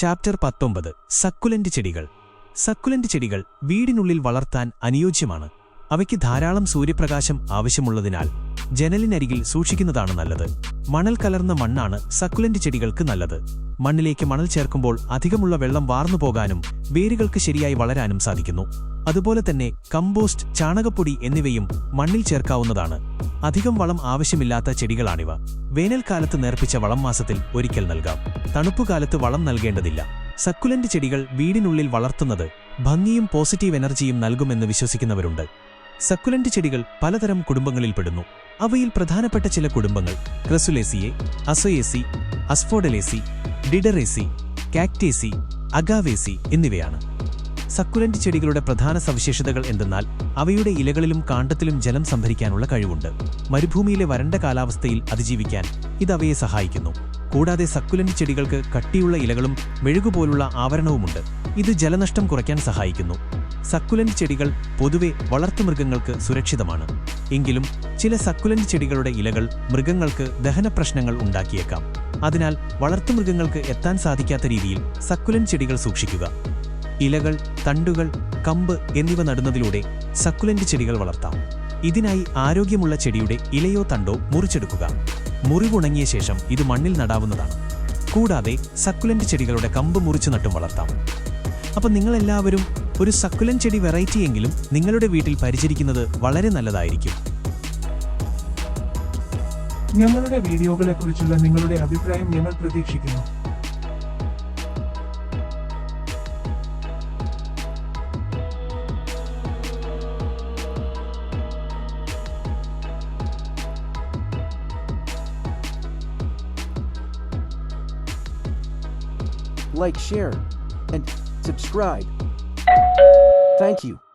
Chapter 19 succulent ചെടികൾ. Succulent ചെടികൾ വീടിനുള്ളിൽ വളർത്താൻ അനുയോജ്യമാണ്. അവയ്ക്ക് ധാരാളം സൂര്യപ്രകാശം ആവശ്യമുള്ളതിനാൽ ജനലിനരികിൽ സൂക്ഷിക്കുന്നതാണ് നല്ലത്. മണൽ കലർന്ന മണ്ണാണ് സക്കുലന്റ് ചെടികൾക്ക് നല്ലത്. മണ്ണിലേക്ക് മണൽ ചേർക്കുമ്പോൾ അധികമുള്ള വെള്ളം വാർന്നുപോകാനും വേരുകൾക്ക് ശരിയായി വളരാനും സാധിക്കുന്നു. അതുപോലെ തന്നെ കമ്പോസ്റ്റ്, ചാണകപ്പൊടി എന്നിവയും മണ്ണിൽ ചേർക്കാവുന്നതാണ്. അധികം വളം ആവശ്യമില്ലാത്ത ചെടികളാണിവ. വേനൽക്കാലത്ത് നേർപ്പിച്ച വളം മാസത്തിൽ ഒരിക്കൽ നൽകാം. തണുപ്പുകാലത്ത് വളം നൽകേണ്ടതില്ല. സക്കുലന്റ് ചെടികൾ വീടിനുള്ളിൽ വളർത്തുന്നത് ഭംഗിയും പോസിറ്റീവ് എനർജിയും നൽകുമെന്ന് വിശ്വസിക്കുന്നവരുണ്ട്. സക്കുലന്റ് ചെടികൾ പലതരം കുടുംബങ്ങളിൽപ്പെടുന്നു. അവയിൽ പ്രധാനപ്പെട്ട ചില കുടുംബങ്ങൾ ക്രസുലേസിയെ, അസോയേസി, അസ്ഫോഡലേസി, ഡിഡറേസി, കാക്ടേസി, അഗാവേസി എന്നിവയാണ്. സക്കുലന്റ് ചെടികളുടെ പ്രധാന സവിശേഷതകൾ എന്തെന്നാൽ അവയുടെ ഇലകളിലും കാണ്ഡത്തിലും ജലം സംഭരിക്കാനുള്ള കഴിവുണ്ട്. മരുഭൂമിയിലെ വരണ്ട കാലാവസ്ഥയിൽ അതിജീവിക്കാൻ ഇതവയെ സഹായിക്കുന്നു. കൂടാതെ സക്കുലന്റ് ചെടികൾക്ക് കട്ടിയുള്ള ഇലകളും മെഴുകുപോലുള്ള ആവരണവുമുണ്ട്. ഇത് ജലനഷ്ടം കുറയ്ക്കാൻ സഹായിക്കുന്നു. സക്കുലന്റ് ചെടികൾ പൊതുവെ വളർത്തുമൃഗങ്ങൾക്ക് സുരക്ഷിതമാണ്. എങ്കിലും ചില സക്കുലന്റ് ചെടികളുടെ ഇലകൾ മൃഗങ്ങൾക്ക് ദഹനപ്രശ്നങ്ങൾ ഉണ്ടാക്കിയേക്കാം. അതിനാൽ വളർത്തുമൃഗങ്ങൾക്ക് എത്താൻ സാധിക്കാത്ത രീതിയിൽ സക്കുലന്റ് ചെടികൾ സൂക്ഷിക്കുക. ഇലകൾ, തണ്ടുകൾ, കമ്പ് എന്നിവ നടുന്നതിലൂടെ സക്കുലന്റ് ചെടികൾ വളർത്താം. ഇതിനായി ആരോഗ്യമുള്ള ചെടിയുടെ ഇലയോ തണ്ടോ മുറിച്ചെടുക്കുക. മുറിവുണങ്ങിയ ശേഷം ഇത് മണ്ണിൽ നടാവുന്നതാണ്. കൂടാതെ സക്കുലന്റ് ചെടികളുടെ കമ്പ് മുറിച്ചു നട്ടും വളർത്താം. അപ്പം നിങ്ങളെല്ലാവരും ഒരു സക്കുലന്റ് ചെടി വെറൈറ്റിയെങ്കിലും നിങ്ങളുടെ വീട്ടിൽ പരിചരിക്കുന്നത് വളരെ നല്ലതായിരിക്കും. ഞങ്ങളുടെ വീഡിയോകളെക്കുറിച്ചുള്ള നിങ്ങളുടെ അഭിപ്രായം ഞങ്ങൾ പ്രതീക്ഷിക്കുന്നു. Like, share, and subscribe. Thank you.